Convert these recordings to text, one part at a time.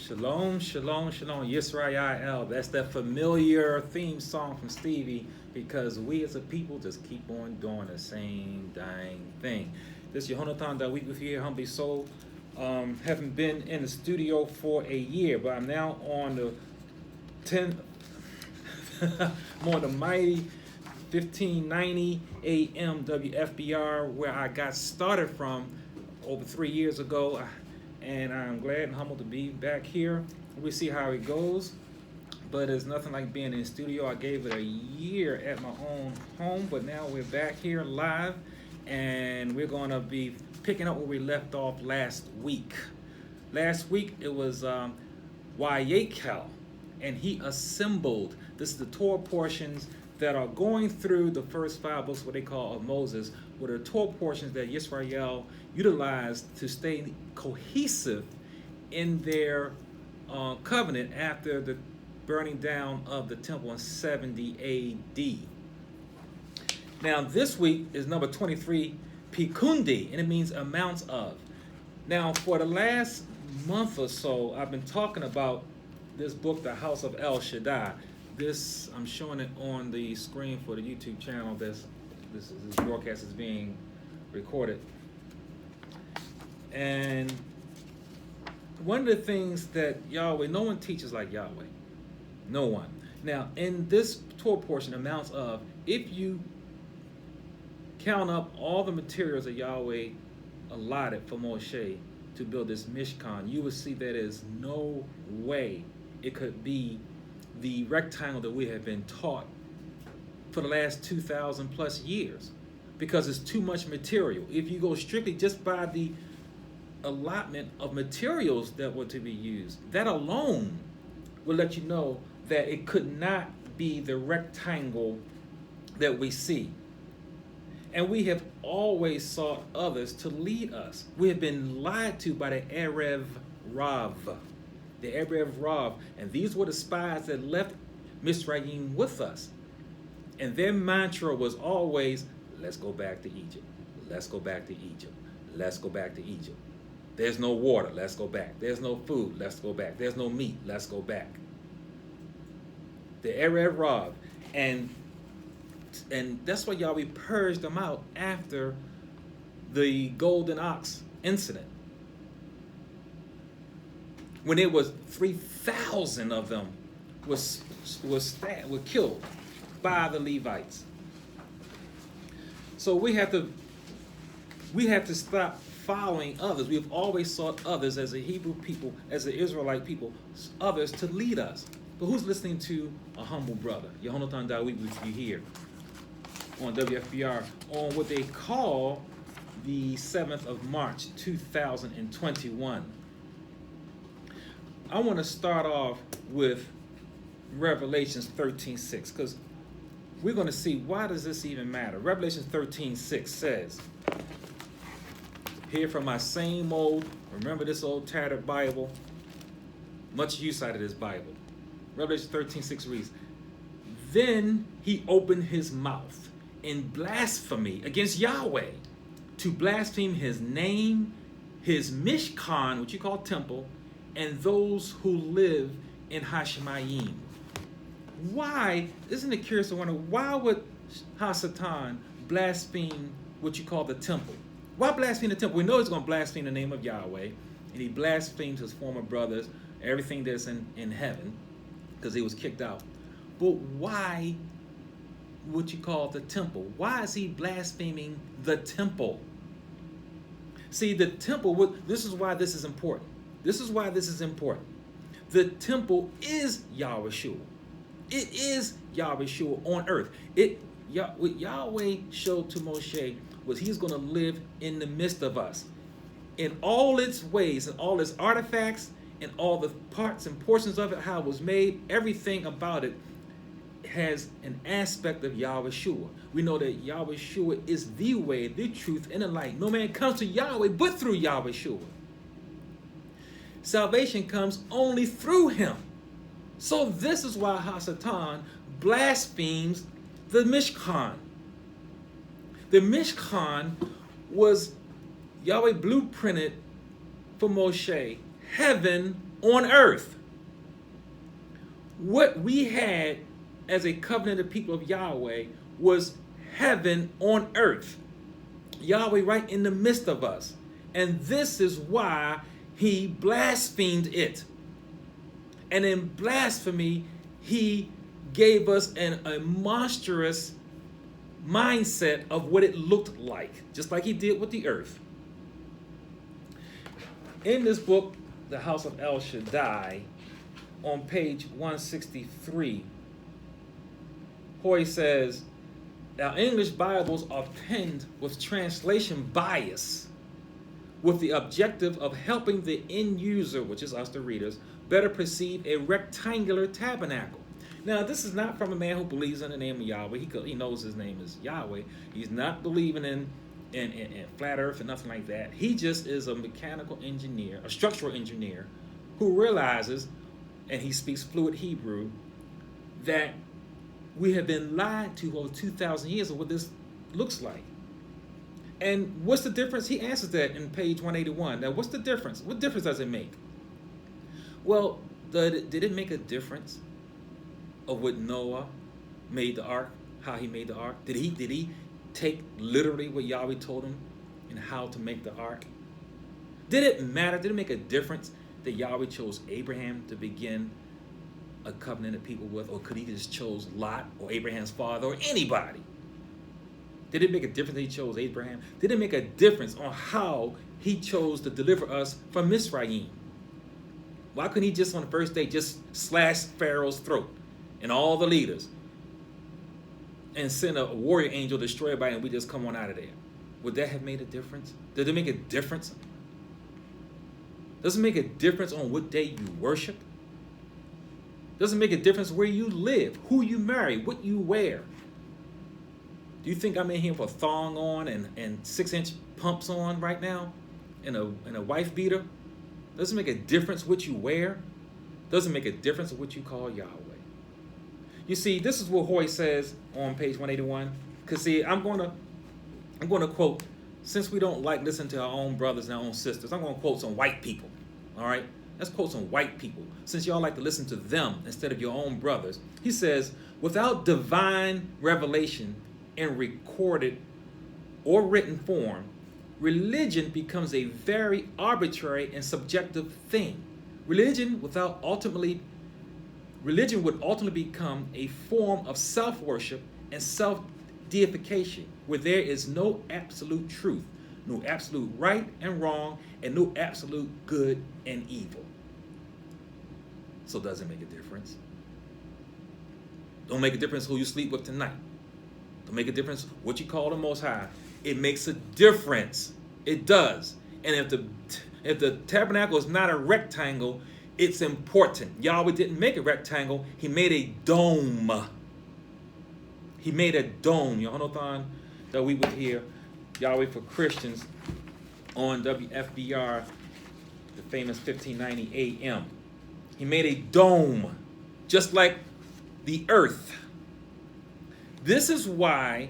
Shalom, shalom, shalom. Yisrael. That's that familiar theme song from Stevie, because we as a people just keep on doing the same dang thing. This is Yehonatan that week with you here, humbly soul. Haven't been in the studio for a year, but I'm now on the 10, more the mighty 1590 AM WFBR, where I got started from over 3 years ago. And I'm glad and humbled to be back here. We'll see how it goes. But it's nothing like being in the studio. I gave it a year at my own home, but now we're back here live, and we're going to be picking up where we left off last week. Last week it was Wayekel, and he assembled. This is the Torah portions that are going through the first 5 books, what they call of Moses, what are Torah portions that Yisrael utilized to stay cohesive in their covenant after the burning down of the temple in 70 A.D. Now this week is number 23, Pekudei, and it means amounts of. Now for the last month or so, I've been talking about this book, The House of El Shaddai. This, I'm showing it on the screen for the YouTube channel. This broadcast is being recorded. And one of the things that Yahweh, no one teaches like Yahweh. No one. Now, in this Torah portion, amounts of, if you count up all the materials that Yahweh allotted for Moshe to build this Mishkan, you will see that there's no way it could be the rectangle that we have been taught for the last 2,000 plus years, because it's too much material. If you go strictly just by the allotment of materials that were to be used, that alone will let you know that it could not be the rectangle that we see. And we have always sought others to lead us. We have been lied to by the Erev Rav. The Erev Rav. And these were the spies that left Mizraim with us. And their mantra was always, let's go back to Egypt. Let's go back to Egypt. Let's go back to Egypt. There's no water, let's go back. There's no food, let's go back. There's no meat, let's go back. The Erev Rav. And that's why Yahweh purged them out after the golden ox incident, when it was 3,000 of them were killed by the Levites. So we have to stop following others. We've always sought others as a Hebrew people, as an Israelite people, others to lead us. But who's listening to a humble brother? Yehonatan Dawid with you here on WFBR on what they call the 7th of March, 2021. I want to start off with Revelations 13:6, because we're going to see, why does this even matter? Revelations 13:6 says, here from my same old, remember this old tattered Bible, much use out of this Bible. Revelation 13:6 reads, then he opened his mouth in blasphemy against Yahweh, to blaspheme his name, his Mishkan, which you call temple, and those who live in Hashemayim. Why, isn't it curious to wonder, why would Hasatan blaspheme what you call the temple? Why blaspheme the temple? We know he's going to blaspheme the name of Yahweh, and he blasphemes his former brothers, everything that's in heaven, because he was kicked out. But why what you call the temple? Why is he blaspheming the temple? See, the temple, this is why this is important. This is why this is important. The temple is Yahushua. It is Yahushua on earth. What Yahweh showed to Moshe was he's going to live in the midst of us in all its ways, and all its artifacts, and all the parts and portions of it, how it was made, everything about it has an aspect of Yahushua. We know that Yahushua is the way, the truth, and the light. No man comes to Yahweh but through Yahushua. Salvation comes only through him. So this is why Hasatan blasphemes the Mishkan. The Mishkan was Yahweh blueprinted for Moshe, heaven on earth. What we had as a covenanted people of Yahweh was heaven on earth. Yahweh right in the midst of us. And this is why he blasphemed it. And in blasphemy, he gave us a monstrous mindset of what it looked like, just like he did with the earth. In this book, The House of El Shaddai, on page 163, Hoy says, our English Bibles are penned with translation bias, with the objective of helping the end user, which is us, the readers, better perceive a rectangular tabernacle. Now, this is not from a man who believes in the name of Yahweh. He knows his name is Yahweh. He's not believing in flat earth or nothing like that. He just is a mechanical engineer, a structural engineer, who realizes, and he speaks fluent Hebrew, that we have been lied to over 2,000 years of what this looks like. And what's the difference? He answers that in page 181. Now, what's the difference? What difference does it make? Well, did it make a difference of what Noah made the ark, how he made the ark? Did he take literally what Yahweh told him and how to make the ark? Did it matter? Did it make a difference that Yahweh chose Abraham to begin a covenant of people with, or could he just chose Lot or Abraham's father or anybody? Did it make a difference that he chose Abraham? Did it make a difference on how he chose to deliver us from Mizraim? Why couldn't he just on the first day just slash Pharaoh's throat and all the leaders and send a warrior angel to destroy everybody and we just come on out of there? Would that have made a difference? Did it make a difference? Does it make a difference on what day you worship? Does it make a difference where you live, who you marry, what you wear? Do you think I'm in here with a thong on and 6-inch pumps on right now and a wife beater? Does it make a difference what you wear? Does it make a difference what you call Yahweh? You see, this is what Hoy says on page 181. Because see, I'm going to quote, since we don't like listening to our own brothers and our own sisters, I'm going to quote some white people. All right? Let's quote some white people. Since y'all like to listen to them instead of your own brothers. He says, without divine revelation in recorded or written form, religion becomes a very arbitrary and subjective thing. Religion would ultimately become a form of self-worship and self-deification, where there is no absolute truth, no absolute right and wrong, and no absolute good and evil. So does it make a difference? Don't make a difference who you sleep with tonight. Don't make a difference what you call the Most High. It makes a difference. It does. And if the tabernacle is not a rectangle, it's important. Yahweh didn't make a rectangle. He made a dome. He made a dome. Yehonathan, that we would hear Yahweh for Christians on WFBR, the famous 1590 AM. He made a dome, just like the earth. This is why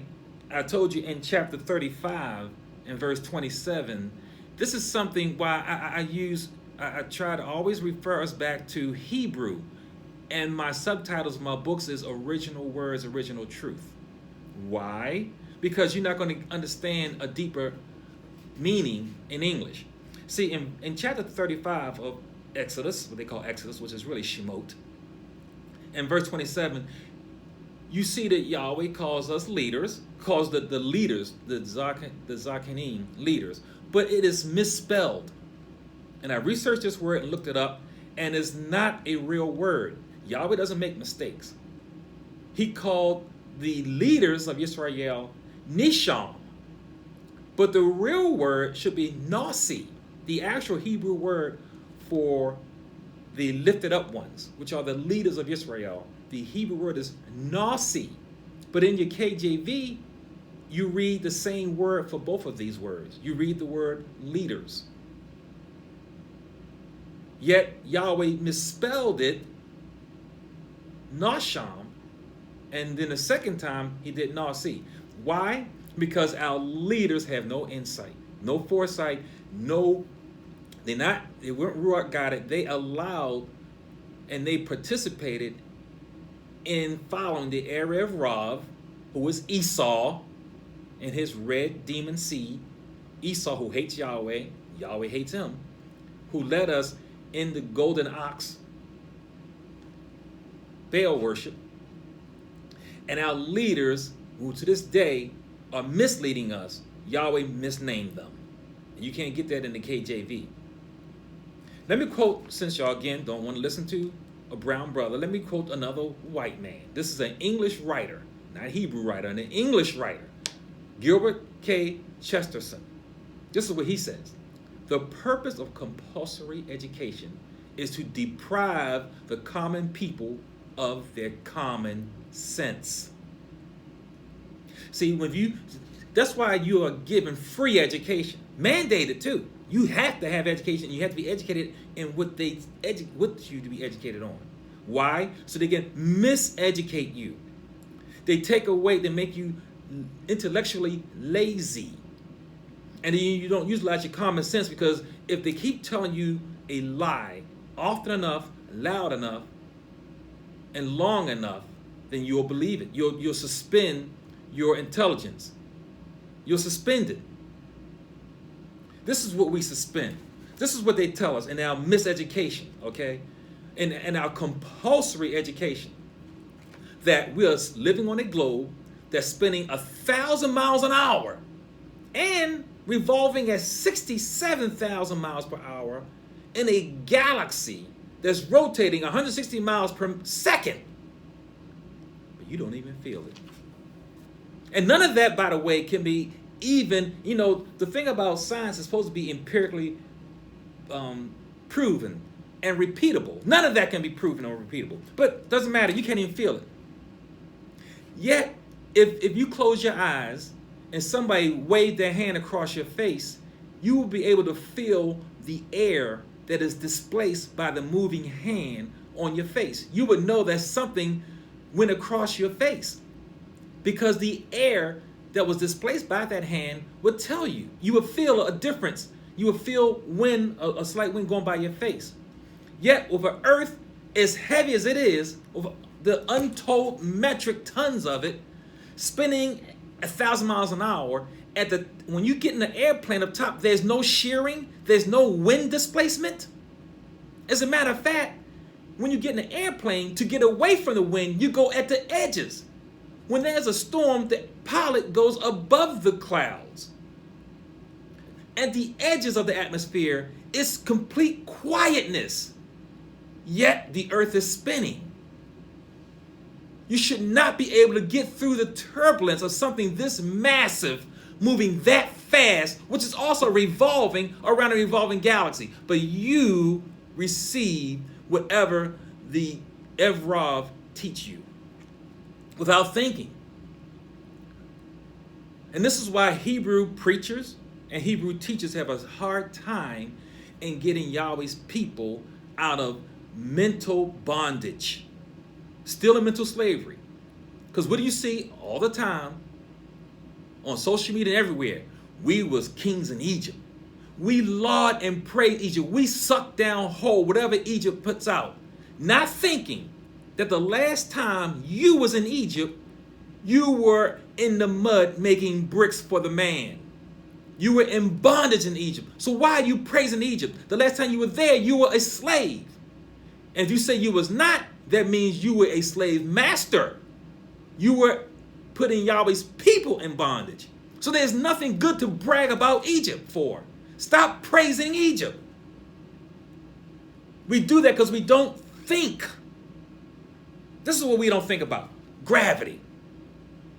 I told you in chapter 35 and verse 27, this is something why I try to always refer us back to Hebrew. And my subtitles of my books is Original Words, Original Truth. Why? Because you're not going to understand a deeper meaning in English. See, in chapter 35 of Exodus, what they call Exodus, which is really Shemot, in verse 27, you see that Yahweh calls us leaders, calls the leaders, the Zakenim leaders, but it is misspelled. And I researched this word and looked it up, and it's not a real word. Yahweh doesn't make mistakes. He called the leaders of Israel Nisham, but the real word should be Nasi, the actual Hebrew word for the lifted up ones, which are the leaders of Israel. The Hebrew word is Nasi. But in your KJV, you read the same word for both of these words. You read the word leaders. Yet Yahweh misspelled it, Nasham, and then the second time he did Nasi. Why? Because our leaders have no insight, no foresight, no They weren't Ruach guided. They allowed and they participated in following the Erev Rav, who was Esau and his red demon seed. Esau, who hates Yahweh, Yahweh hates him, who led us in the golden ox Baal worship. And our leaders, who to this day are misleading us, Yahweh misnamed them. And you can't get that in the KJV. Let me quote, since y'all again don't want to listen to a brown brother, let me quote another white man. This is an English writer, not a Hebrew writer, an English writer, Gilbert K. Chesterton. This is what he says. The purpose of compulsory education is to deprive the common people of their common sense. See, that's why you are given free education, mandated too. You have to have education. You have to be educated in what they want you to be educated on. Why? So they can miseducate you. They take away, they make you intellectually lazy. And then you don't utilize your common sense, because if they keep telling you a lie often enough, loud enough, and long enough, then you'll believe it. You'll suspend your intelligence. You'll suspend it. This is what we suspend. This is what they tell us in our miseducation, okay? In our compulsory education, that we are living on a globe that's spinning 1,000 miles an hour and revolving at 67,000 miles per hour in a galaxy that's rotating 160 miles per second. But you don't even feel it. And none of that, by the way, can be even, the thing about science is supposed to be empirically proven and repeatable. None of that can be proven or repeatable. But it doesn't matter. You can't even feel it. Yet, if you close your eyes and somebody waved their hand across your face, you will be able to feel the air that is displaced by the moving hand on your face. You would know that something went across your face, because the air that was displaced by that hand would tell you. You would feel a difference. You would feel wind, a slight wind going by your face. Yet with an earth as heavy as it is, with the untold metric tons of it, spinning 1,000 miles an hour, when you get in the airplane up top, there's no shearing, there's no wind displacement. As a matter of fact, when you get in the airplane, to get away from the wind, you go at the edges. When there's a storm, the pilot goes above the clouds. At the edges of the atmosphere, it's complete quietness. Yet the earth is spinning. You should not be able to get through the turbulence of something this massive, moving that fast, which is also revolving around a revolving galaxy. But you receive whatever the Evrav teach you without thinking. And this is why Hebrew preachers and Hebrew teachers have a hard time in getting Yahweh's people out of mental bondage, still in mental slavery. Because what do you see all the time on social media and everywhere? We was kings in Egypt. We laud and praise Egypt. We suck down whole whatever Egypt puts out, not thinking that the last time you was in Egypt, you were in the mud making bricks for the man. You were in bondage in Egypt. So why are you praising Egypt? The last time you were there, you were a slave. And if you say you was not, that means you were a slave master. You were putting Yahweh's people in bondage. So there's nothing good to brag about Egypt for. Stop praising Egypt. We do that because we don't think. This is what we don't think about. Gravity.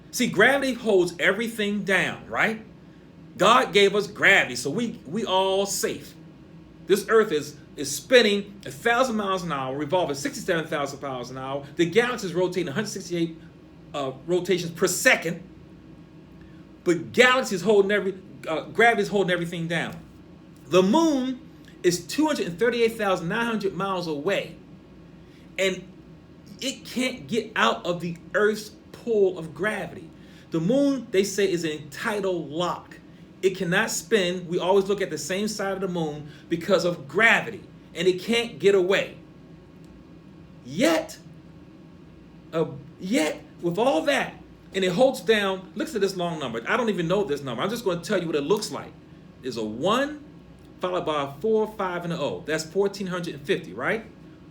See, gravity holds everything down, right? God gave us gravity, so we all safe. This earth is spinning 1,000 miles an hour, revolving 67,000 miles an hour. The galaxy is rotating 168 rotations per second. But gravity is holding everything down. The moon is 238,900 miles away, and it can't get out of the Earth's pull of gravity. The moon, they say, is in tidal lock. it cannot spin. We always look at the same side of the moon because of gravity, and it can't get away. Yet, with all that, and it holds down, looks at this long number. I don't even know this number. I'm just going to tell you what it looks like. There's a 1 followed by a 4, 5, and an O. That's 1,450, right?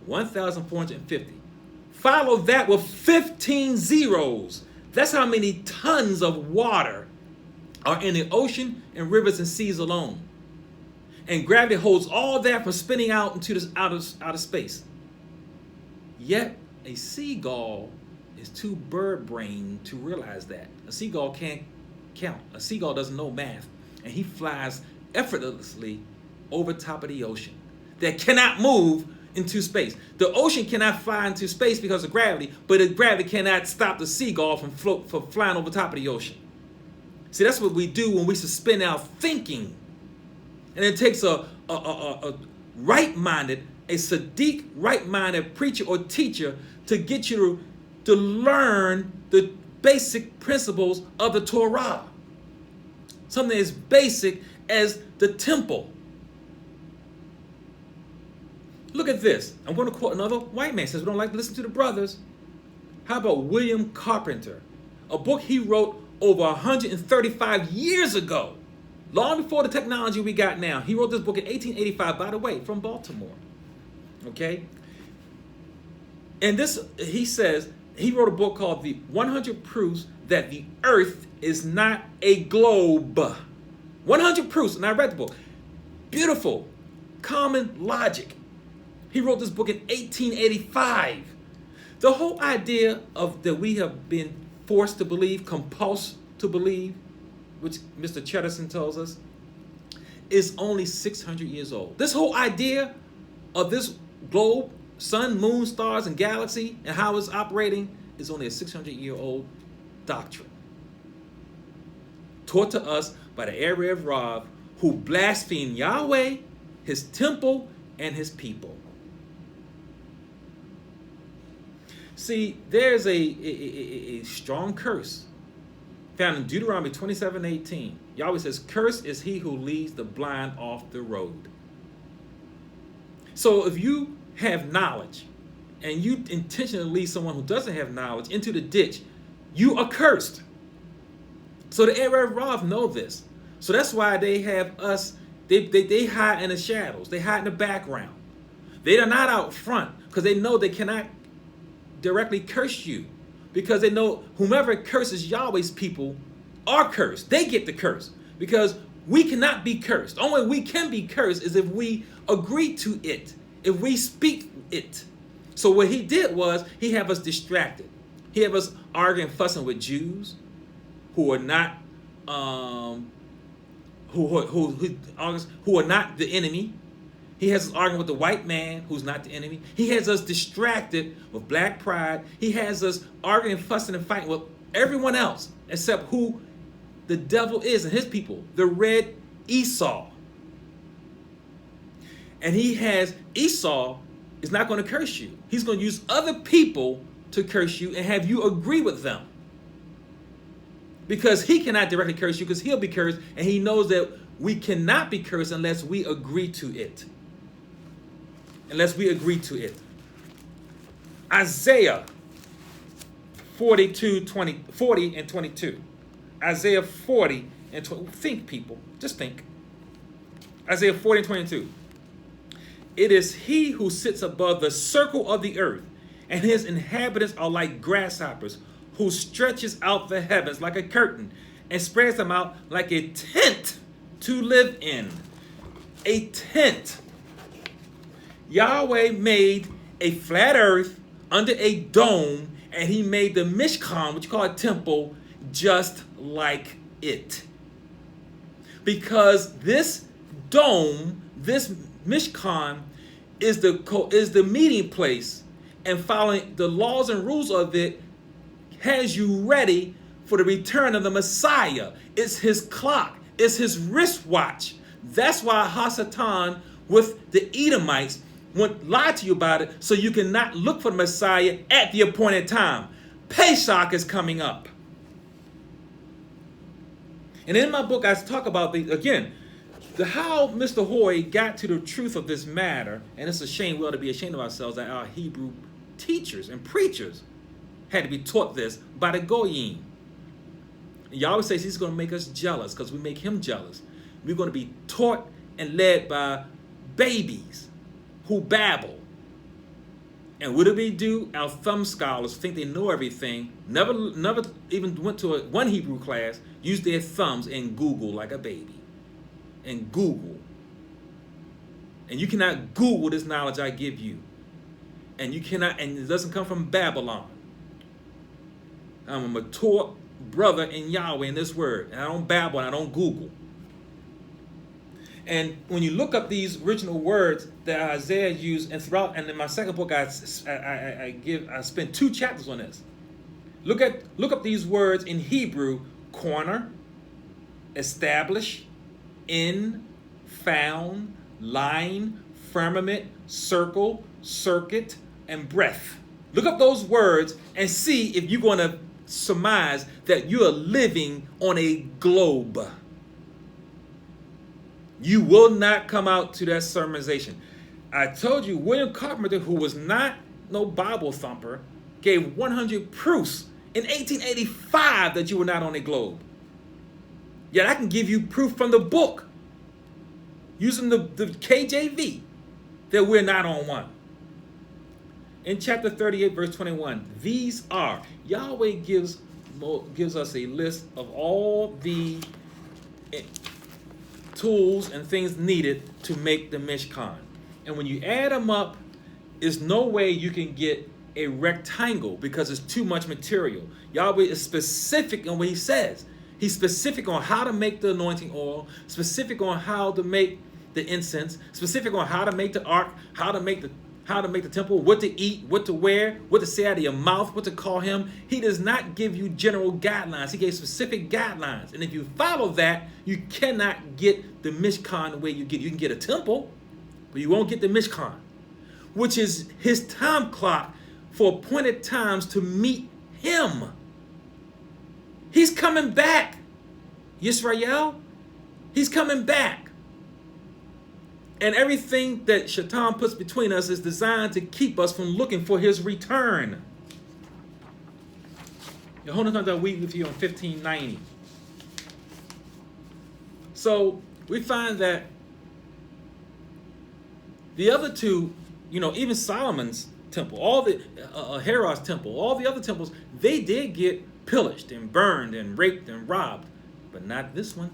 1,450. Follow that with 15 zeros. That's how many tons of water are in the ocean and rivers and seas alone. And gravity holds all that from spinning out into this outer space. Yet a seagull is too bird-brained to realize that. A seagull can't count. A seagull doesn't know math. And he flies effortlessly over top of the ocean that cannot move into space. The ocean cannot fly into space because of gravity, but the gravity cannot stop the seagull from flying over top of the ocean. See, that's what we do when we suspend our thinking. And it takes a right-minded, a Sadiq right-minded preacher or teacher to get you to learn the basic principles of the Torah. Something as basic as the temple. Look at this. I'm going to quote another white man, since we don't like to listen to the brothers. How about William Carpenter? A book he wrote over 135 years ago, long before the technology we got now. He wrote this book in 1885, by the way, from Baltimore. Okay? And this, he says, he wrote a book called The 100 Proofs That the Earth is Not a Globe. 100 Proofs, and I read the book. Beautiful, common logic. He wrote this book in 1885. The whole idea of that we have been forced to believe, compulsed to believe, which Mr. Cheddison tells us, is only 600 years old. This whole idea of this globe, sun, moon, stars, and galaxy, and how it's operating is only a 600-year-old doctrine. Taught to us by the Erev Rav, who blasphemed Yahweh, his temple, and his people. See, there's a strong curse found in Deuteronomy 27:18. Yahweh says, "Cursed is he who leads the blind off the road." So if you have knowledge and you intentionally lead someone who doesn't have knowledge into the ditch, you are cursed. So the Erev Rav know this. So that's why they have us, they hide in the shadows. They hide in the background. They are not out front because they know they cannot directly curse you, because they know whomever curses Yahweh's people are cursed. They get the curse because we cannot be cursed. Only way we can be cursed is if we agree to it, if we speak it. So what he did was he have us distracted. He have us arguing, fussing with Jews who are not who are not the enemy. He has us arguing with the white man who's not the enemy. He has us distracted with black pride. He has us arguing, fussing, and fighting with everyone else except who the devil is and his people, the red Esau. And he has Esau is not going to curse you. He's going to use other people to curse you and have you agree with them. Because he cannot directly curse you because he'll be cursed, and he knows that we cannot be cursed unless we agree to it. Unless we agree to it. Isaiah 40 and 22. Isaiah 40 and 20. Think, people. Just think. Isaiah 40 and 22. It is he who sits above the circle of the earth, and his inhabitants are like grasshoppers, who stretches out the heavens like a curtain and spreads them out like a tent to live in. A tent. Yahweh made a flat earth under a dome, and he made the Mishkan, which you call a temple, just like it. Because this dome, this Mishkan, is the meeting place, and following the laws and rules of it has you ready for the return of the Messiah. It's his clock. It's his wristwatch. That's why Hasatan with the Edomites won't lie to you about it, so you cannot look for the Messiah at the appointed time. Pesach is coming up. And in my book, I talk about how Mr. Hoy got to the truth of this matter, and it's a shame we ought to be ashamed of ourselves that our Hebrew teachers and preachers had to be taught this by the Goyim. And Yahweh says he's going to make us jealous because we make him jealous. We're going to be taught and led by babies who babble. And what do we do? Our thumb scholars think they know everything, never even went to one Hebrew class, use their thumbs and Google like a baby. And Google. And you cannot Google this knowledge I give you. And you cannot, and it doesn't come from Babylon. I'm a mature brother in Yahweh in this word. And I don't babble and I don't Google. And when you look up these original words that Isaiah used, and throughout, and in my second book, I spend 2 chapters on this. Look up these words in Hebrew: corner, establish, in, found, line, firmament, circle, circuit, and breath. Look up those words and see if you're going to surmise that you are living on a globe. You will not come out to that sermonization. I told you, William Carpenter, who was not no Bible thumper, gave 100 proofs in 1885 that you were not on a globe. Yet I can give you proof from the book, using the KJV, that we're not on one. In chapter 38, verse 21, these are, Yahweh gives us a list of all the tools and things needed to make the Mishkan. And when you add them up, there's no way you can get a rectangle because it's too much material. Yahweh is specific in what he says. He's specific on how to make the anointing oil, specific on how to make the incense, specific on how to make the ark, how to make the temple, what to eat, what to wear, what to say out of your mouth, what to call him. He does not give you general guidelines. He gave specific guidelines. And if you follow that, you cannot get the Mishkan the way you get. You can get a temple, but you won't get the Mishkan, which is his time clock for appointed times to meet him. He's coming back. Yisrael, he's coming back. And everything that Shaitan puts between us is designed to keep us from looking for his return. Yehonatan we with you on 1590. So we find that the other two, even Solomon's temple, all the Herod's temple, all the other temples, they did get pillaged and burned and raped and robbed, but not this one.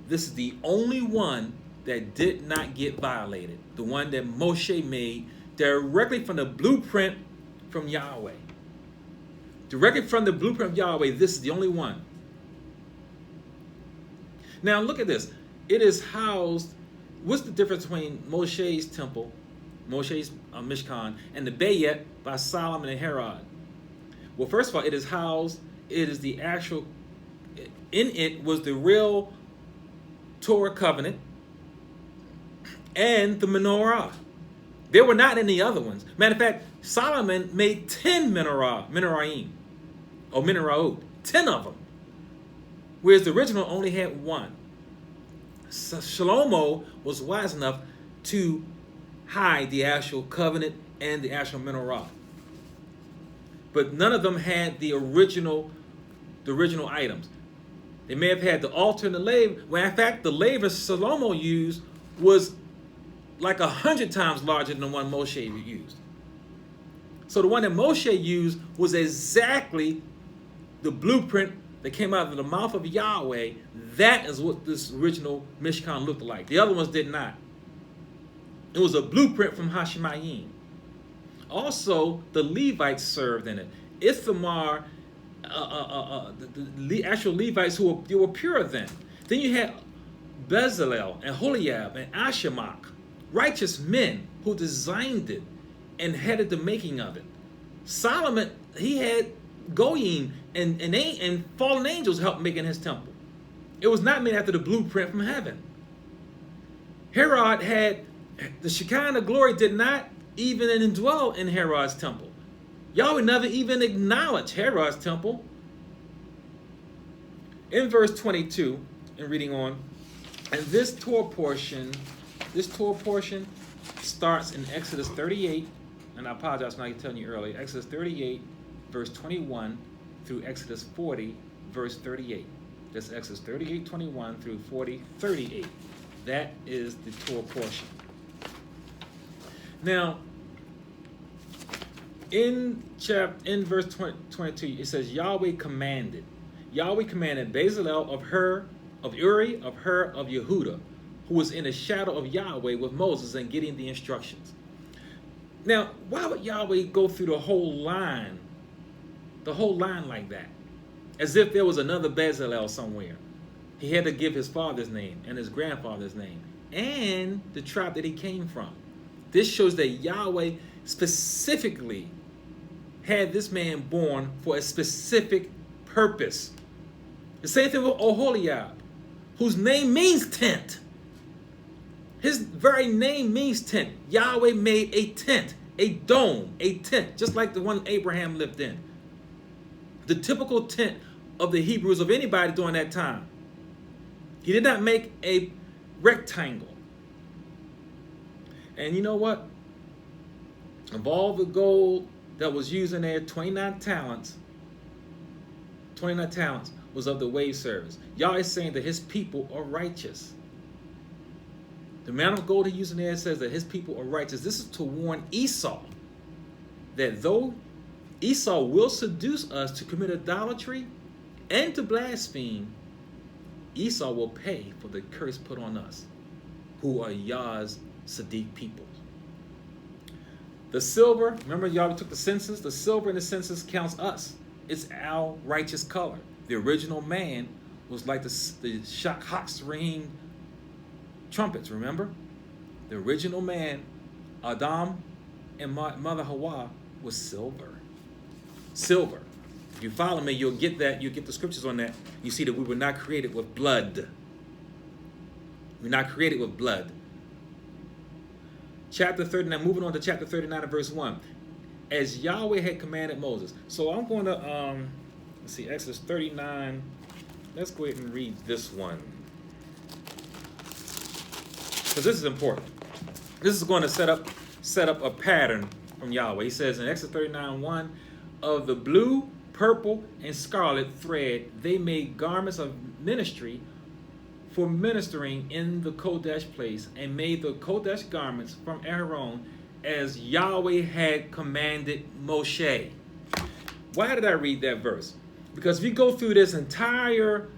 This is the only one that did not get violated. The one that Moshe made directly from the blueprint from Yahweh. Directly from the blueprint of Yahweh, this is the only one. Now look at this. It is housed, what's the difference between Moshe's temple, Moshe's Mishkan, and the Bayet by Solomon and Herod? Well, first of all, it is housed, it is the actual, in it was the real Torah covenant, and the menorah. There were not any other ones. Matter of fact, Solomon made 10 menorahim, or menorahot, 10 of them, whereas the original only had 1. So Shlomo was wise enough to hide the actual covenant and the actual menorah. But none of them had the original items. They may have had the altar and the laver. Well, in fact, the laver Shlomo used was like 100 times larger than the one Moshe used. So the one that Moshe used was exactly the blueprint that came out of the mouth of Yahweh. That is what this original Mishkan looked like. The other ones did not. It was a blueprint from Hashemayim. Also, the Levites served in it. Ithamar, the actual Levites who were pure then. Then you had Bezalel and Holiab and Ashimach, righteous men who designed it and headed the making of it. Solomon, he had Goyim and fallen angels help making his temple. It was not made after the blueprint from heaven. Herod had, the Shekinah glory did not even indwell in Herod's temple. Yahweh never even acknowledged Herod's temple. In verse 22, and reading on. And this Torah portion starts in Exodus 38, and I apologize for not telling you earlier. Exodus 38, verse 21 through Exodus 40, verse 38. That's Exodus 38, 21 through 40, 38. That is the Torah portion. Now, in verse 22, it says Yahweh commanded Bezalel of Uri, of Yehuda, who was in the shadow of Yahweh with Moses and getting the instructions. Now, why would Yahweh go through the whole line like that? As if there was another Bezalel somewhere. He had to give his father's name and his grandfather's name and the tribe that he came from. This shows that Yahweh specifically had this man born for a specific purpose. The same thing with Oholiab, whose name means tent. His very name means tent. Yahweh made a tent, a dome, a tent, just like the one Abraham lived in. The typical tent of the Hebrews, of anybody during that time. He did not make a rectangle. And you know what? Of all the gold that was used in there, 29 talents was of the wage service. Yahweh is saying that his people are righteous. The amount of gold he used in there says that his people are righteous. This is to warn Esau that though Esau will seduce us to commit idolatry and to blaspheme, Esau will pay for the curse put on us, who are Yah's Sadiq people. The silver, remember Yahweh took the census? The silver in the census counts us. It's our righteous color. The original man was like the Shachak trumpets, remember? The original man, Adam and Mother Hawa, was silver. Silver. If you follow me, you'll get that. You'll get the scriptures on that. You see that we were not created with blood. We're not created with blood. Chapter 39, moving on to chapter 39 and verse 1. As Yahweh had commanded Moses. So I'm going to, let's see, Exodus 39. Let's go ahead and read this one, because this is important. This is going to set up a pattern from Yahweh. He says in Exodus 39:1, of the blue, purple, and scarlet thread, they made garments of ministry for ministering in the Kodesh place, and made the Kodesh garments from Aaron as Yahweh had commanded Moshe. Why did I read that verse? Because if you go through this entire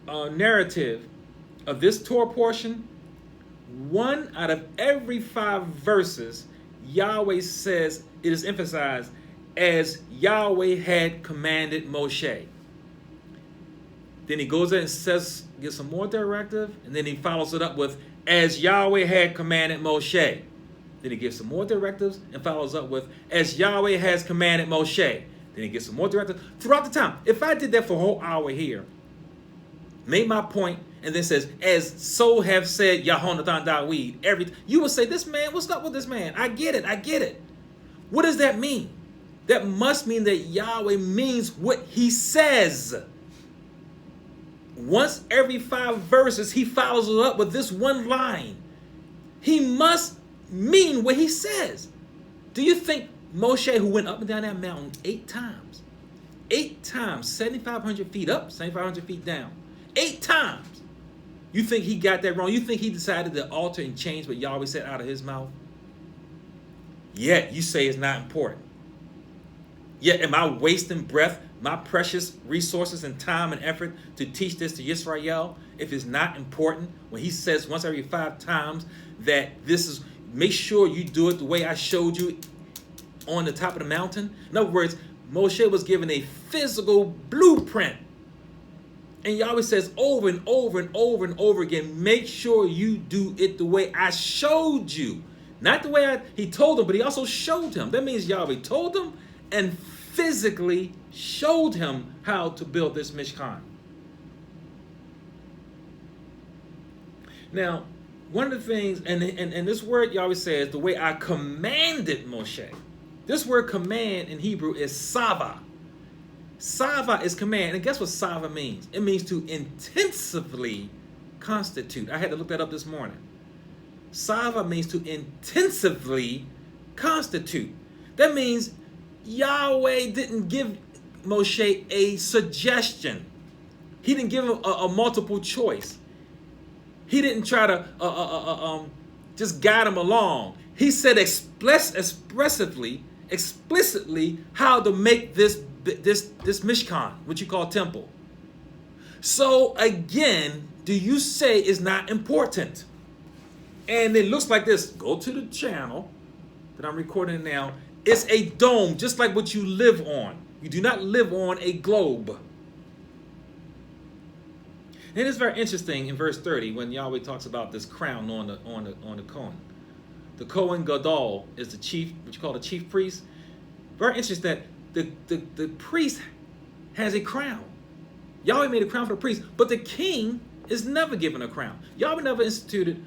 narrative of this Torah portion, 1 out of every 5 verses, Yahweh says, it is emphasized, as Yahweh had commanded Moshe. Then he goes in and says, gives some more directive, and then he follows it up with, as Yahweh had commanded Moshe. Then he gives some more directives and follows up with, as Yahweh has commanded Moshe. Then he gives some more directives throughout the time. If I did that for a whole hour here, made my point, and then says, as so have said Yahonathan Dawid, you would say, this man, what's up with this man? I get it. What does that mean? That must mean that Yahweh means what he says. Once every 5 verses, he follows it up with this one line. He must mean what he says. Do you think Moshe, who went up and down that mountain 8 times, 7,500 feet up, 7,500 feet down, 8 times, you think he got that wrong? You think he decided to alter and change what Yahweh said out of his mouth? Yet you say it's not important. Yet am I wasting breath, my precious resources and time and effort to teach this to Yisrael if it's not important? When he says once every 5 times that this is, make sure you do it the way I showed you on the top of the mountain. In other words, Moshe was given a physical blueprint. And Yahweh says over and over and over and over again, make sure you do it the way I showed you. Not the way he told him, but he also showed him. That means Yahweh told him and physically showed him how to build this Mishkan. Now, one of the things, and this word Yahweh says, the way I commanded Moshe. This word command in Hebrew is sava. Sava is command. And guess what sava means? It means to intensively constitute. I had to look that up this morning. Sava means to intensively constitute. That means Yahweh didn't give Moshe a suggestion. He didn't give him a multiple choice. He didn't try to just guide him along. He said explicitly how to make this Mishkan, what you call temple. So again, do you say it's not important? And it looks like this. Go to the channel that I'm recording now. It's a dome, just like what you live on. You do not live on a globe. And it's very interesting in verse 30 when Yahweh talks about this crown on the Kohen. The Kohen Gadol is the chief, what you call the chief priest. Very interesting that the priest has a crown. Yahweh made a crown for the priest, but the king is never given a crown. Yahweh never instituted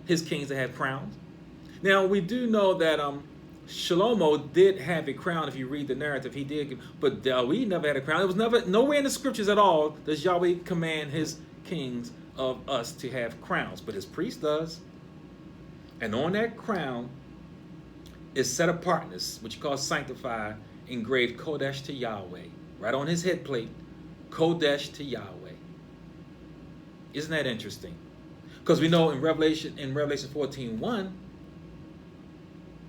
his kings to have crowns. Now we do know that Shlomo did have a crown. If you read the narrative, he did, but we never had a crown. It was never nowhere in the scriptures at all does Yahweh command his kings of us to have crowns, but his priest does. And on that crown is set apartness, which you call sanctified, engraved Kodesh to Yahweh, right on his head plate, Kodesh to Yahweh. Isn't that interesting? Because we know in Revelation 14:1.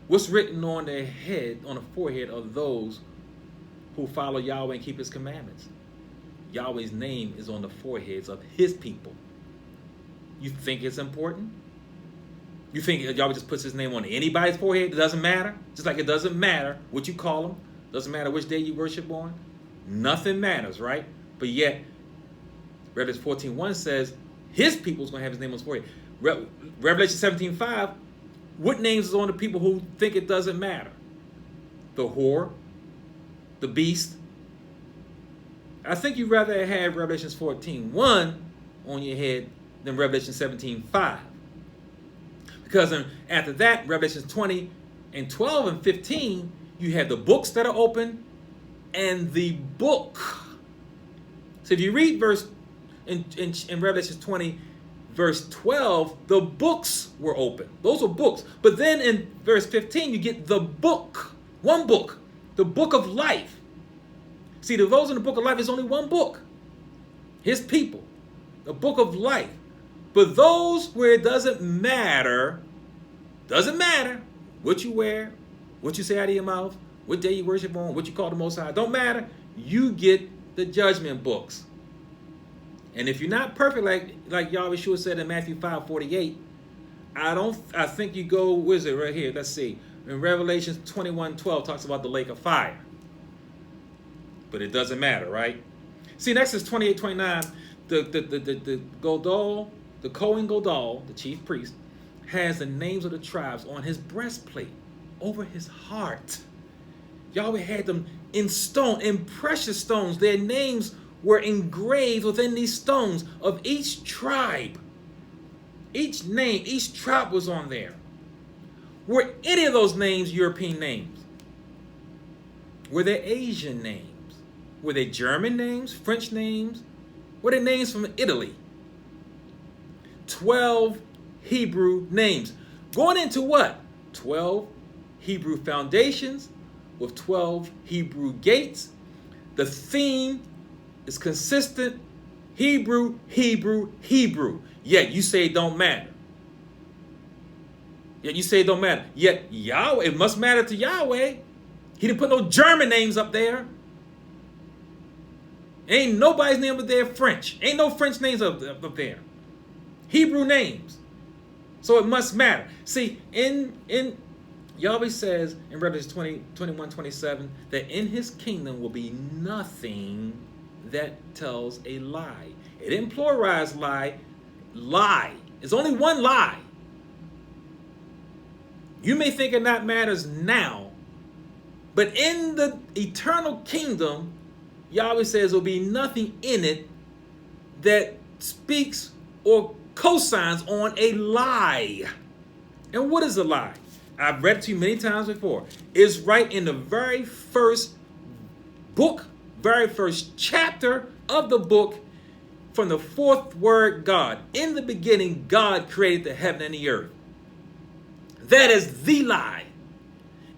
What's written on their head, on the forehead of those who follow Yahweh and keep his commandments? Yahweh's name is on the foreheads of his people. You think it's important? You think Yahweh just puts his name on anybody's forehead? It doesn't matter? Just like it doesn't matter what you call them. Doesn't matter which day you worship on. Nothing matters, right? But yet, Revelation 14:1 says his people's going to have his name on his forehead. Revelation 17:5, what names is on the people who think it doesn't matter? The whore, the beast. I think you'd rather have Revelation 14:1 on your head than Revelation 17:5. Because after that, Revelation 20 and 12 and 15, you have the books that are open and the book. So if you read in Revelation 20, verse 12, the books were open. Those were books. But then in verse 15, you get the book. One book. The book of life. See, to those in the book of life, there's only one book. His people. The book of life. But those where it doesn't matter what you wear, what you say out of your mouth, what day you worship on, what you call the Most High, don't matter. You get the judgment books. And if you're not perfect, like Yahweh said in Matthew 5:48, I think you go, where's it right here? Let's see. In Revelation 21:12 talks about the lake of fire. But it doesn't matter, right? See, in Exodus 28:29, the Godol, the Kohen Godol, the chief priest, has the names of the tribes on his breastplate, over his heart. Yahweh had them in stone, in precious stones. Their names were engraved within these stones of each tribe. Each name, each tribe was on there. Were any of those names European names? Were they Asian names? Were they German names, French names? Were they names from Italy? 12 Hebrew names. Going into what? 12 Hebrew foundations with 12 Hebrew gates. The theme is consistent. Hebrew, Hebrew, Hebrew. Yet you say it don't matter. Yet Yahweh, it must matter to Yahweh. He didn't put no German names up there. Ain't nobody's name up there French. Ain't no French names up there. Hebrew names. So it must matter. See, in Yahweh says in Revelation 21:27 that in his kingdom will be nothing that tells a lie. It didn't pluralize lie. Lie. It's only one lie. You may think it not matters now, but in the eternal kingdom, Yahweh says there will be nothing in it that speaks or cosigns on a lie. And what is a lie? I've read it to you many times before. It's right in the very first book, very first chapter of the book. from the fourth word God. In the beginning, God created the heaven and the earth. That is the lie.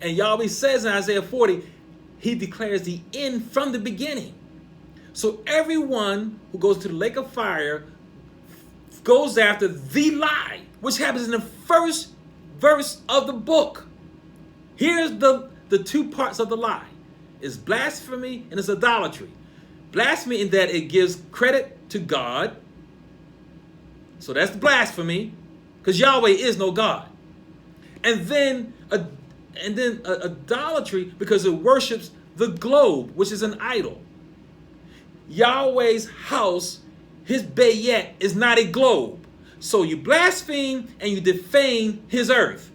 And Yahweh says in Isaiah 40, he declares the end from the beginning. So everyone who goes to the lake of fire goes after the lie, which happens in the first verse of the book. Here's the two parts of the lie. It's blasphemy and it's idolatry. Blasphemy in that it gives credit to God. So that's blasphemy, because Yahweh is no God. And then idolatry, because it worships the globe, which is an idol. Yahweh's house, his bayet, is not a globe. So you blaspheme and you defame his earth.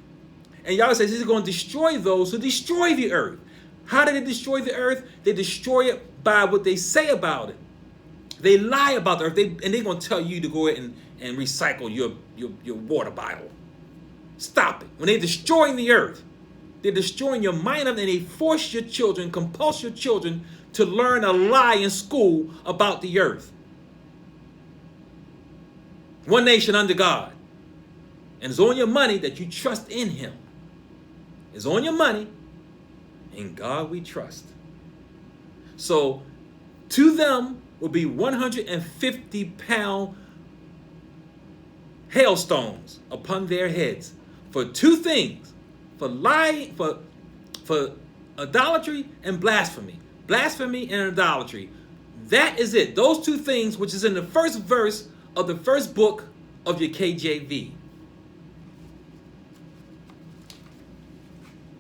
And Yahweh says he's going to destroy those who destroy the earth. How did they destroy the earth? They destroy it by what they say about it. They lie about the earth, and they're going to tell you to go ahead and recycle your water bottle. Stop it. When they're destroying the earth, they're destroying your mind, and they force your children, compulse your children to learn a lie in school about the earth. One nation under God. And it's on your money that you trust in him. It's on your money. In God we trust. So to them will be 150-pound hailstones upon their heads for two things: for lying, for idolatry and blasphemy. Blasphemy and idolatry. That is it. Those two things, which is in the first verse of the first book of your KJV.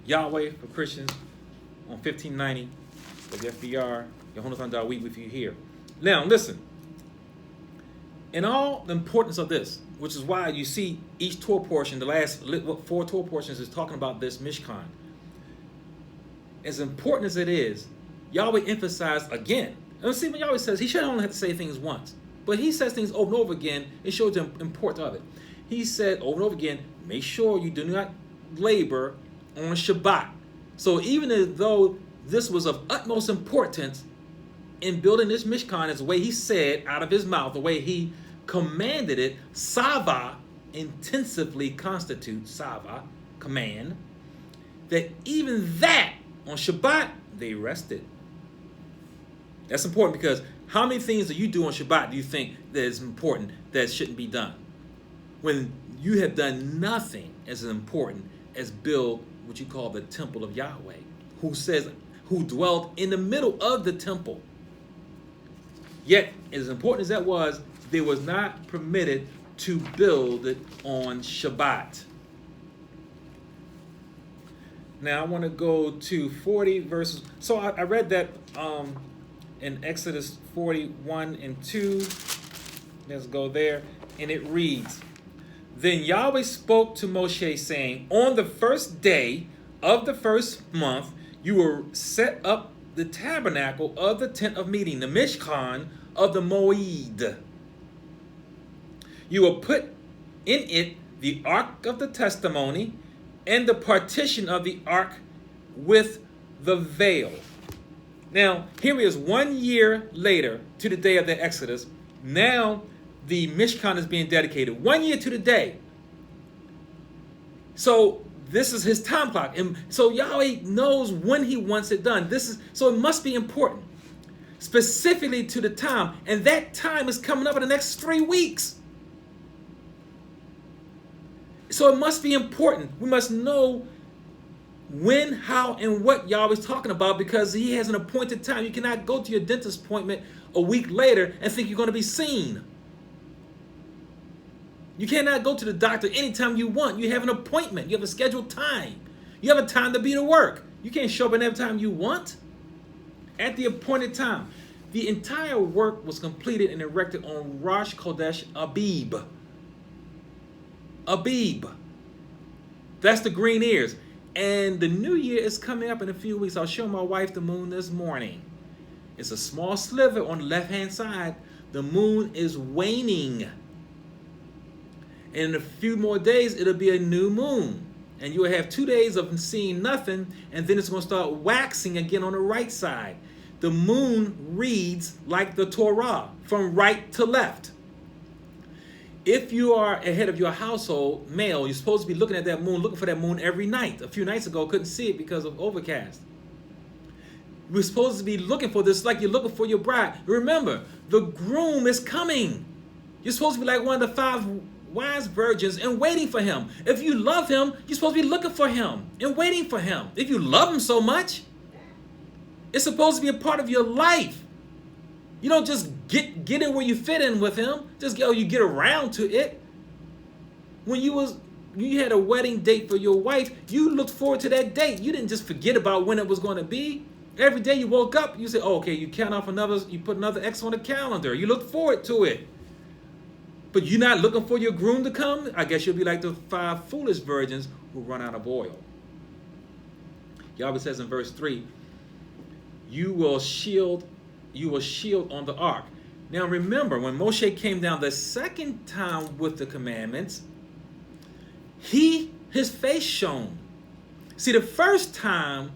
Yahweh for Christians on 1590 WFBR. Yehonathan Dawid with you here. Now listen. In all the importance of this, which is why you see each Torah portion, the last 4 Torah portions is talking about this Mishkan. As important as it is, Yahweh emphasized again. And see, when Yahweh says, he should only have to say things once, but he says things over and over again. It shows the importance of it. He said over and over again, make sure you do not labor on Shabbat. So even though this was of utmost importance in building this Mishkan, as the way he said out of his mouth, the way he commanded it, Sava intensively constitutes Sava, command, that even that on Shabbat they rested. That's important, because how many things do you do on Shabbat do you think that is important that shouldn't be done? When you have done nothing as important as build what you call the temple of Yahweh, who dwelt in the middle of the temple. Yet, as important as that was, they was not permitted to build it on Shabbat. Now I want to go to 40 verses. So I read that in Exodus 41 and 2. Let's go there. And it reads, Then Yahweh spoke to Moshe, saying, On the first day of the first month, you will set up the tabernacle of the tent of meeting, the Mishkan of the Moed. You will put in it the ark of the testimony and the partition of the ark with the veil. Now, here is 1 year later to the day of the Exodus. Now, the Mishkan is being dedicated. 1 year to the day. So, this is his time clock. And so, Yahweh knows when he wants it done. So it must be important. Specifically to the time. And that time is coming up in the next 3 weeks. So it must be important. We must know when, how, and what Yahweh's talking about, because he has an appointed time. You cannot go to your dentist appointment a week later and think you're going to be seen. You cannot go to the doctor anytime you want. You have an appointment. You have a scheduled time. You have a time to be to work. You can't show up at every time you want. At the appointed time. The entire work was completed and erected on Rosh Chodesh Abib. Abib. That's the green ears. And the new year is coming up in a few weeks. I'll show my wife the moon this morning. It's a small sliver on the left-hand side. The moon is waning. And in a few more days, it'll be a new moon. And you'll have 2 days of seeing nothing, and then it's going to start waxing again on the right side. the moon reads like the Torah, from right to left. If you are a head of your household, male, you're supposed to be looking at that moon, looking for that moon every night. A few nights ago, couldn't see it because of overcast. We're supposed to be looking for this like you're looking for your bride. Remember, the groom is coming. You're supposed to be like one of the 5 wise virgins and waiting for him. If you love him, you're supposed to be looking for him and waiting for him. If you love him so much, it's supposed to be a part of your life. You don't just get in where you fit in with him. Just you get around to it. When you had a wedding date for your wife, you looked forward to that date. You didn't just forget about when it was going to be. Every day you woke up, you said, oh, okay, you count off you put another X on the calendar. You look forward to it. But you're not looking for your groom to come? I guess you'll be like the 5 foolish virgins who run out of oil. Yahweh says in verse 3, you will shield on the ark. Now remember, when Moshe came down the second time with the commandments, his face shone. See, the first time,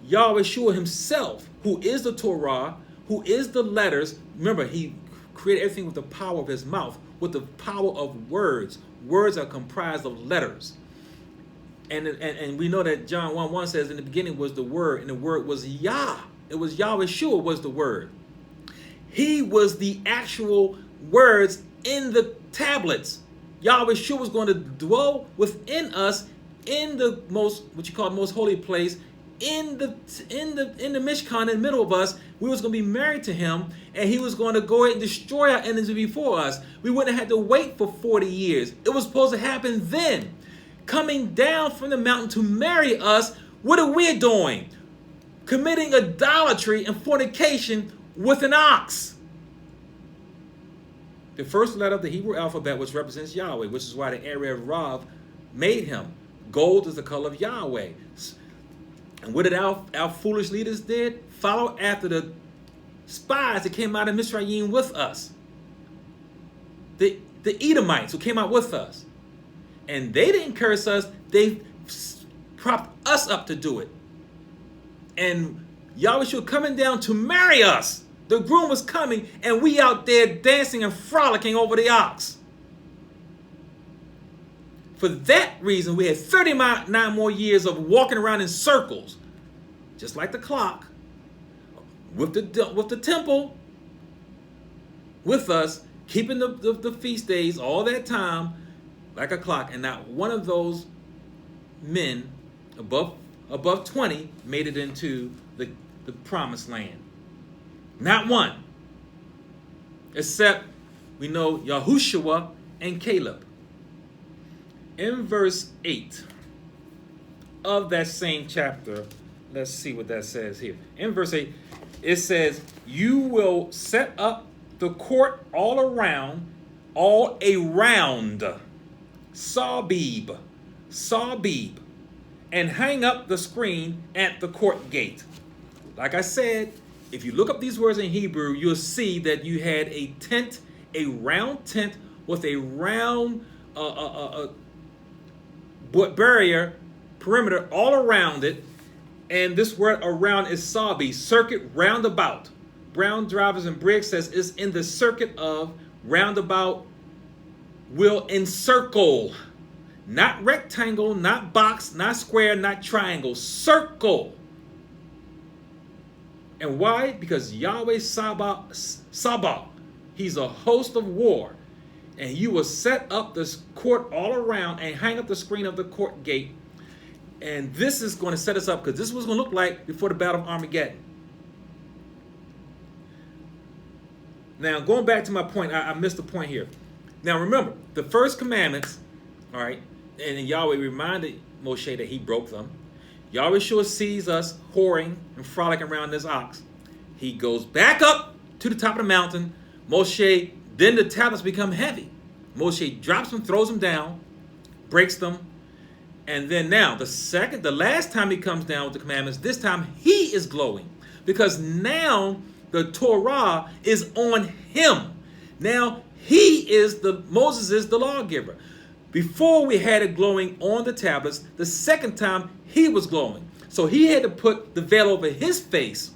Yahweh Shua himself, who is the Torah, who is the letters, remember, he created everything with the power of his mouth, with the power of words. Words are comprised of letters. And we know that John 1:1 says, in the beginning was the Word, and the Word was Yah. It was Yahweh Shua was the Word. He was the actual words in the tablets. Yahweh Shua was going to dwell within us in the most holy place, in the Mishkan, in the middle of us. We was going to be married to him, and he was going to go ahead and destroy our enemies before us. We wouldn't have had to wait for 40 years. It was supposed to happen then. Coming down from the mountain to marry us, what are we doing? Committing idolatry and fornication with an ox. The first letter of the Hebrew alphabet, which represents Yahweh, which is why the area of Rav made him. Gold is the color of Yahweh. And what did our foolish leaders did? Follow after the spies that came out of Mizraim with us. The Edomites who came out with us. And they didn't curse us. They propped us up to do it. And Yahweh was coming down to marry us. The groom was coming, and we out there dancing and frolicking over the ox. For that reason, we had 39 more years of walking around in circles, just like the clock, with the temple, with us, keeping the feast days all that time, like a clock, and not one of those men above 20 made it into the promised land. Not one. Except we know Yahushua and Caleb. In verse 8 of that same chapter, let's see what that says here. In verse 8, it says, you will set up the court all around, Sabib, and hang up the screen at the court gate. Like I said, if you look up these words in Hebrew, you'll see that you had a tent, a round tent with a round barrier, perimeter all around it. And this word around is sabi, circuit, roundabout. Brown Drivers and Briggs says it's in the circuit of roundabout will encircle. Not rectangle, not box, not square, not triangle. Circle. And why? Because Yahweh Sabah, he's a host of war. And you will set up this court all around and hang up the screen of the court gate. And this is going to set us up, because this is what it's going to look like before the Battle of Armageddon. Now, going back to my point, I missed the point here. Now, remember, the first commandments, all right, and Yahweh reminded Moshe that he broke them. Yahweh sure sees us whoring and frolicking around this ox. He goes back up to the top of the mountain. Moshe, then the tablets become heavy. Moshe drops them, throws them down, breaks them. And then now, the last time he comes down with the commandments, this time he is glowing. Because now the Torah is on him. Now Moses is the lawgiver. Before we had it glowing on the tablets, the second time he was glowing. So he had to put the veil over his face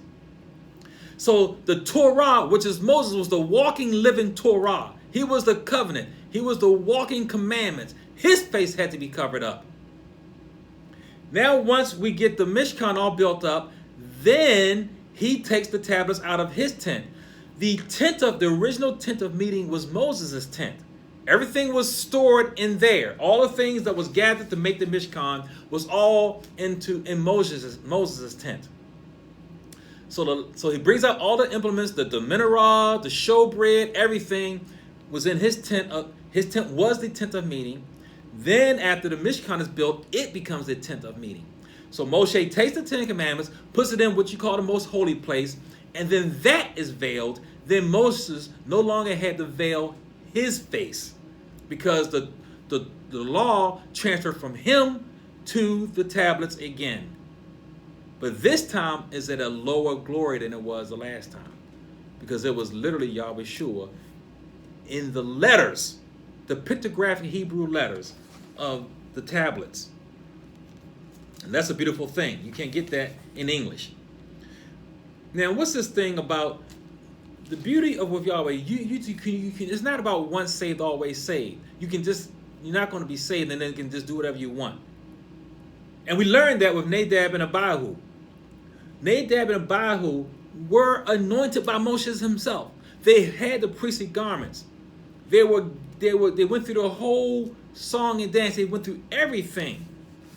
So the Torah, which is Moses, was the walking, living Torah. He was the covenant. He was the walking commandments. His face had to be covered up. Now, once we get the Mishkan all built up, then he takes the tablets out of his tent. The original tent of meeting was Moses' tent. Everything was stored in there. All the things that was gathered to make the Mishkan was all in Moses' tent. So he brings out all the implements, the menorah, the showbread, everything was in his tent. His tent was the tent of meeting. Then after the Mishkan is built, it becomes the tent of meeting. So Moshe takes the Ten Commandments, puts it in what you call the most holy place, and then that is veiled. Then Moses no longer had to veil his face, because the law transferred from him to the tablets again. But this time is at a lower glory than it was the last time, because it was literally Yahweh Shua in the letters, the pictographic Hebrew letters of the tablets. And that's a beautiful thing. You can't get that in English. Now, what's this thing about the beauty of with Yahweh? You can, it's not about once saved, always saved. You're not going to be saved and then can just do whatever you want. And we learned that with Nadab and Abihu. Nadab and Abihu were anointed by Moses himself. They had the priestly garments. They went through the whole song and dance. They went through everything.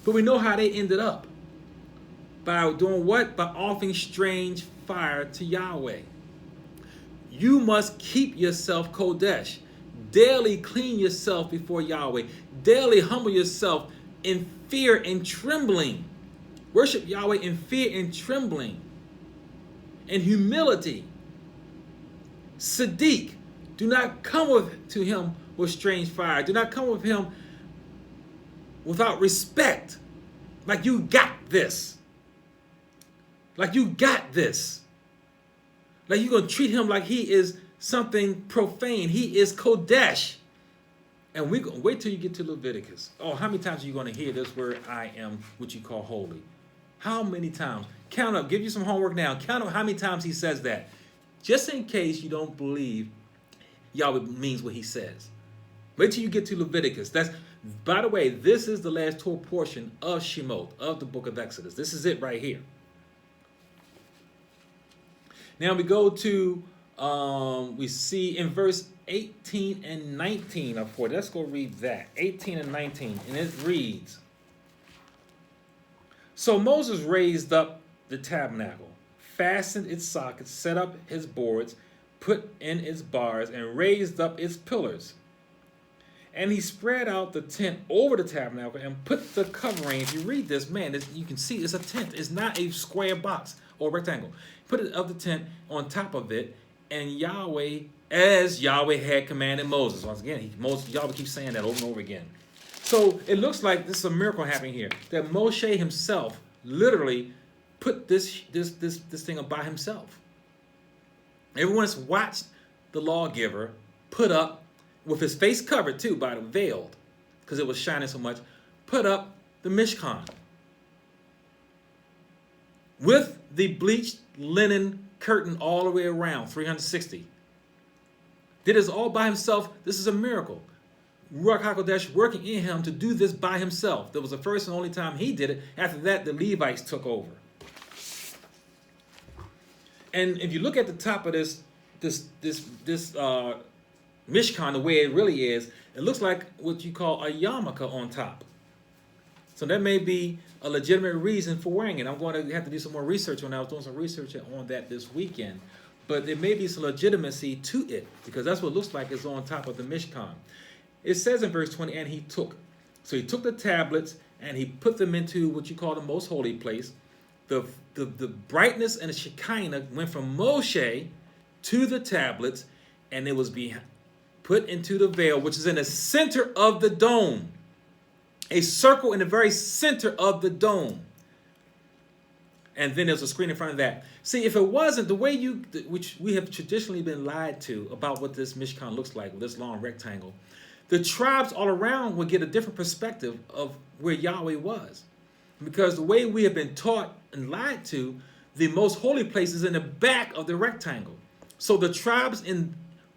But we know how they ended up. By doing what? By offering strange fire to Yahweh. You must keep yourself Kodesh. Daily clean yourself before Yahweh. Daily humble yourself in fear and trembling. Worship Yahweh in fear and trembling. And humility. Sadiq. Do not come to him with strange fire. Do not come with him without respect. Like you got this. Like you got this. Like you're going to treat him like he is something profane. He is Kodesh. And we're going to wait till you get to Leviticus. Oh, how many times are you going to hear this word, I am what you call holy? How many times? Count up. Give you some homework now. Count up how many times he says that. Just in case you don't believe Yahweh means what he says. Wait till you get to Leviticus. By the way, this is the last Torah portion of Shemot, of the book of Exodus. This is it right here. Now we go to, we see in verse 18 and 19 of 40. Let's go read that. 18 and 19. And it reads, So Moses raised up the tabernacle, fastened its sockets, set up his boards, put in its bars, and raised up its pillars. And he spread out the tent over the tabernacle and put the covering. If you read this, man, you can see it's a tent. It's not a square box or rectangle. Put it of the tent on top of it, and Yahweh, as Yahweh had commanded Moses. Once again, Yahweh keeps saying that over and over again. So it looks like this is a miracle happening here. That Moshe himself literally put this thing up by himself. Everyone's watched the lawgiver put up, with his face covered too, by the veiled, because it was shining so much, put up the Mishkan with the bleached linen curtain all the way around, 360. Did this all by himself. This is a miracle. Ruach HaKodesh working in him to do this by himself. That was the first and only time he did it. After that, the Levites took over. And if you look at the top of this Mishkan, the way it really is, it looks like what you call a yarmulke on top. So that may be a legitimate reason for wearing it. I'm going to have to do some more research on that. I was doing some research on that this weekend. But there may be some legitimacy to it, because that's what it looks like is on top of the Mishkan. It says in verse 20, and he took. So he took the tablets and he put them into what you call the most holy place. The brightness and the Shekinah went from Moshe to the tablets, and it was put into the veil, which is in the center of the dome. A circle in the very center of the dome. And then there's a screen in front of that. See, if it wasn't the way which we have traditionally been lied to about what this Mishkan looks like, with this long rectangle, the tribes all around would get a different perspective of where Yahweh was. Because the way we have been taught and lied to, the most holy place is in the back of the rectangle. So the tribes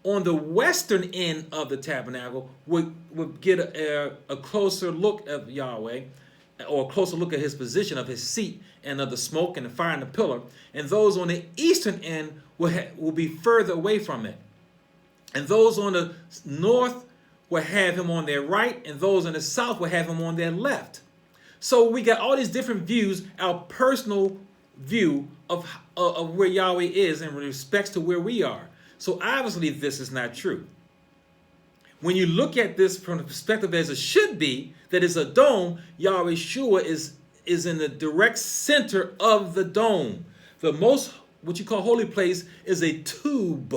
on the western end of the tabernacle would get a closer look of Yahweh, or a closer look at his position of his seat and of the smoke and the fire and the pillar. And those on the eastern end will be further away from it. And those on the north will have him on their right, and those on the south will have him on their left. So we got all these different views, our personal view of where Yahweh is in respects to where we are. So obviously this is not true. When you look at this from the perspective as it should be, that is a dome, Yahweh Shua is in the direct center of the dome. The most, what you call holy place, is a tube,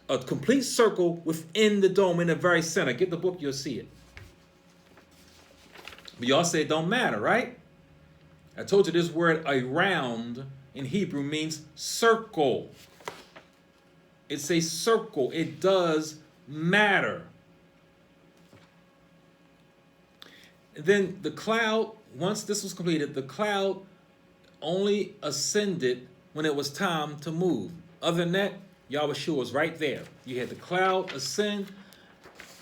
a complete circle within the dome in the very center. Get the book, you'll see it. But y'all say it don't matter, right? I told you this word around in Hebrew means circle. It's a circle. It does matter. Then the cloud, once this was completed, the cloud only ascended when it was time to move. Other than that, Yahweh Shua was right there. You had the cloud ascend,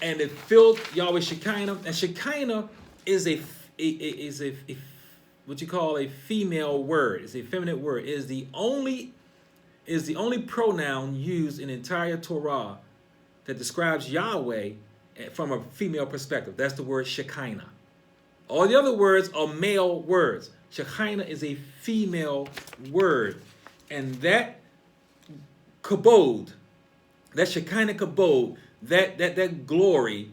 and it filled Yahweh Shekinah. And Shekinah is a what you call a female word. It's a feminine word. It is the only pronoun used in the entire Torah that describes Yahweh from a female perspective. That's the word Shekinah. All the other words are male words. Shekinah is a female word. And that kabod, that Shekinah kabod, that glory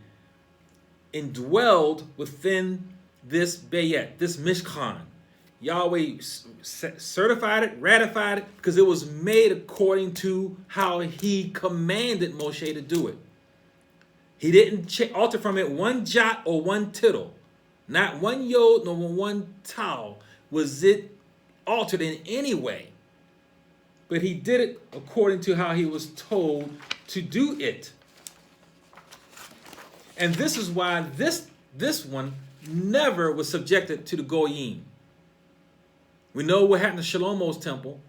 indwelled within this Bayet, this Mishkan. Yahweh certified it, ratified it, because it was made according to how he commanded Moshe to do it. He didn't alter from it one jot or one tittle. Not one yod nor one tau was it altered in any way. But he did it according to how he was told to do it. And this is why this one never was subjected to the Goyim. We know what happened to Shlomo's temple.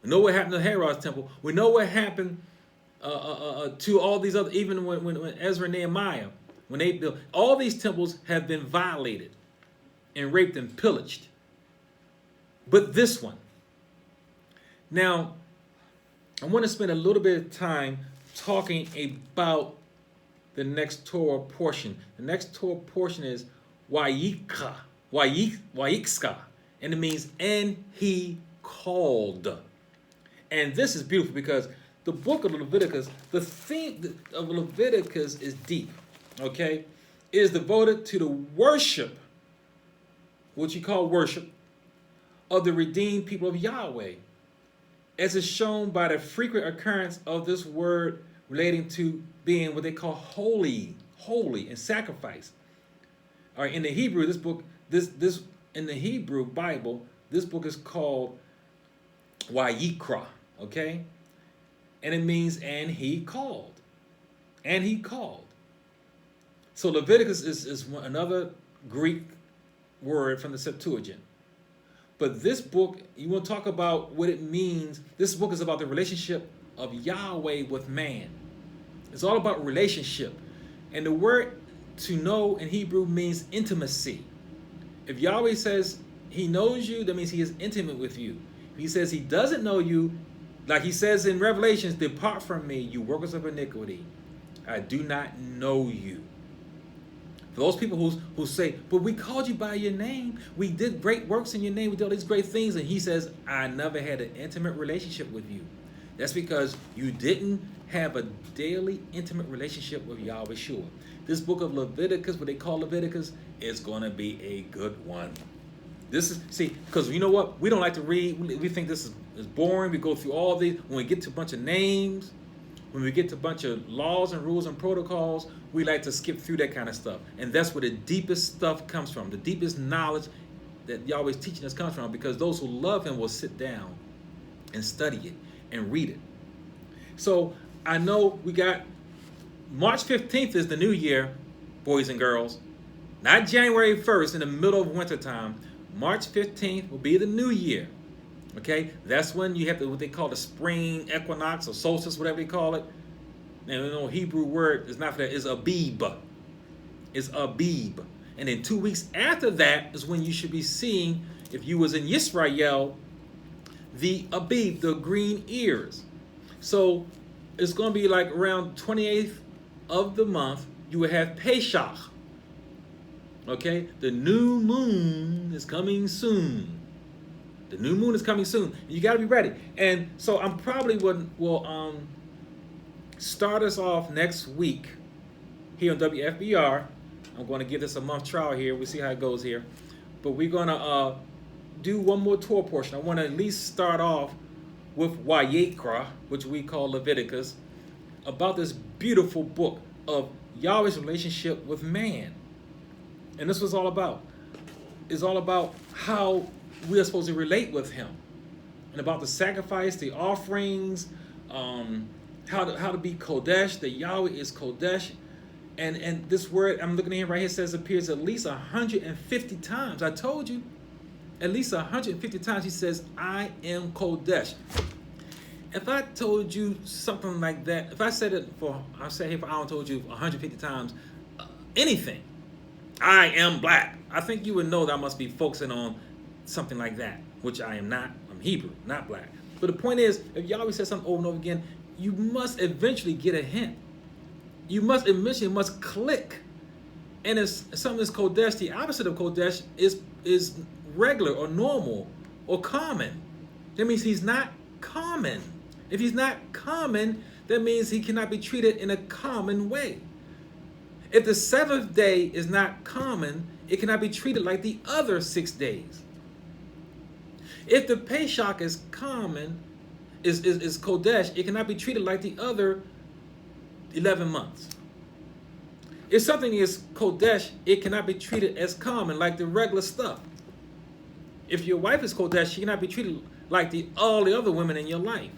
We know what happened to Herod's temple. We know what happened to all these other, even when Ezra and Nehemiah, when they built, all these temples have been violated and raped and pillaged. But this one. Now, I want to spend a little bit of time talking about the next Torah portion. The next Torah portion is Wayikra, and it means, and he called. And this is beautiful because the book of Leviticus, the theme of Leviticus is deep, okay? It is devoted to the worship, what you call worship, of the redeemed people of Yahweh, as is shown by the frequent occurrence of this word relating to being what they call holy, and sacrifice. All right, in the Hebrew, this book, in the Hebrew Bible, this book is called Wayikra, okay? And it means, and he called. And he called. So Leviticus is another Greek word from the Septuagint. But this book, you want to talk about what it means. This book is about the relationship of Yahweh with man. It's all about relationship. And the word to know in Hebrew means intimacy. If Yahweh says he knows you, that means he is intimate with you. If he says he doesn't know you, like he says in Revelations, depart from me, you workers of iniquity. I do not know you. For those people who say, but we called you by your name. We did great works in your name. We did all these great things. And he says, I never had an intimate relationship with you. That's because you didn't have a daily intimate relationship with Yahweh Shua. This book of Leviticus, what they call Leviticus, is going to be a good one. This is, see, because you know what? We don't like to read. We think this is boring. We go through all these. When we get to a bunch of names, when we get to a bunch of laws and rules and protocols, we like to skip through that kind of stuff. And that's where the deepest stuff comes from. The deepest knowledge that Yahweh's teaching us comes from, because those who love him will sit down and study it and read it. So I know we got March 15th is the new year, boys and girls. Not January 1st in the middle of wintertime. March 15th will be the new year. Okay, that's when you have what they call the spring equinox or solstice, whatever they call it. And you know, Hebrew word is not for that. It's Abib. It's Abib. And then 2 weeks after that is when you should be seeing, if you was in Yisrael, the Abib, the green ears. So it's going to be like around 28th of the month, you will have Pesach. Okay, the new moon is coming soon. The new moon is coming soon. You got to be ready. And so I'm probably will start us off next week here on WFBR. I'm going to give this a month trial here. We'll see how it goes here. But we're going to do one more Torah portion. I want to at least start off with Vayikra, which we call Leviticus, about this beautiful book of Yahweh's relationship with man. And this was all about. It's all about how we are supposed to relate with him. And about the sacrifice, the offerings, how to be Kodesh, that Yahweh is Kodesh. And this word, I'm looking at it right here, says appears at least 150 times. I told you, at least 150 times he says, I am Kodesh. If I told you something like that, if I said it I told you 150 times, anything, I am black, I think you would know that I must be focusing on something like that, which I am not. I'm Hebrew, not black. But the point is, if Yahweh says something over and over again, you must eventually get a hint. You must eventually click. And if something is Kodesh, the opposite of Kodesh is regular or normal or common. That means he's not common. If he's not common, that means he cannot be treated in a common way. If the seventh day is not common, it cannot be treated like the other 6 days. If the Pesach is common, is Kodesh, it cannot be treated like the other 11 months. If something is Kodesh, it cannot be treated as common like the regular stuff. If your wife is Kodesh, she cannot be treated like all the other women in your life.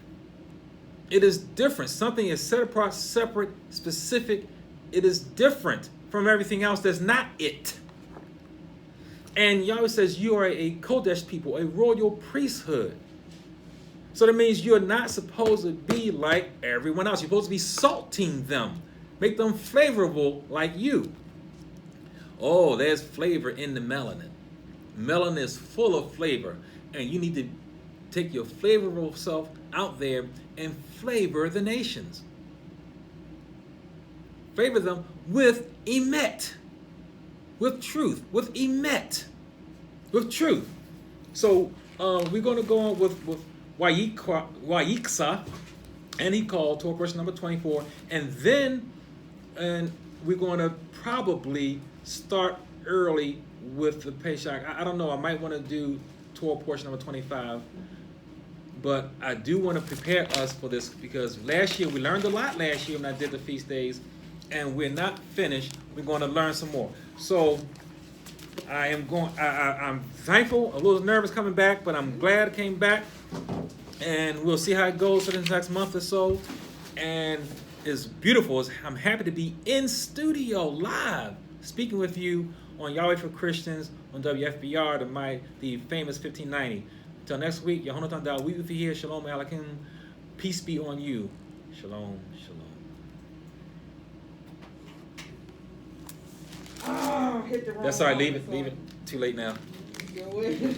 It is different. Something is set apart, separate, specific. It is different from everything else that's not it. And Yahweh says you are a Kodesh people, a royal priesthood. So that means you're not supposed to be like everyone else. You're supposed to be salting them. Make them flavorful like you. Oh, there's flavor in the melanin. Melanin is full of flavor. And you need to take your flavorful self out there and flavor the nations. Flavor them with emet. With truth. With emet. With truth. So we're going to go on with Vayiksa, and he called Torah portion number 24, and then we're going to probably start early with the Pesach. I don't know, I might want to do Torah portion number 25, but I do want to prepare us for this because last year, we learned a lot last year when I did the feast days, and we're not finished. We're going to learn some more. So I'm thankful, a little nervous coming back, but I'm glad I came back. And we'll see how it goes for the next month or so. And it's beautiful. I'm happy to be in studio live, speaking with you on Yahweh for Christians on WFBR, the famous 1590. Until next week, Yehonatan Dal, we with you here. Shalom Aleichem. Peace be on you. Shalom, shalom. Oh, hit the wrong That's all right. one. Leave it. Too late now. Go with it.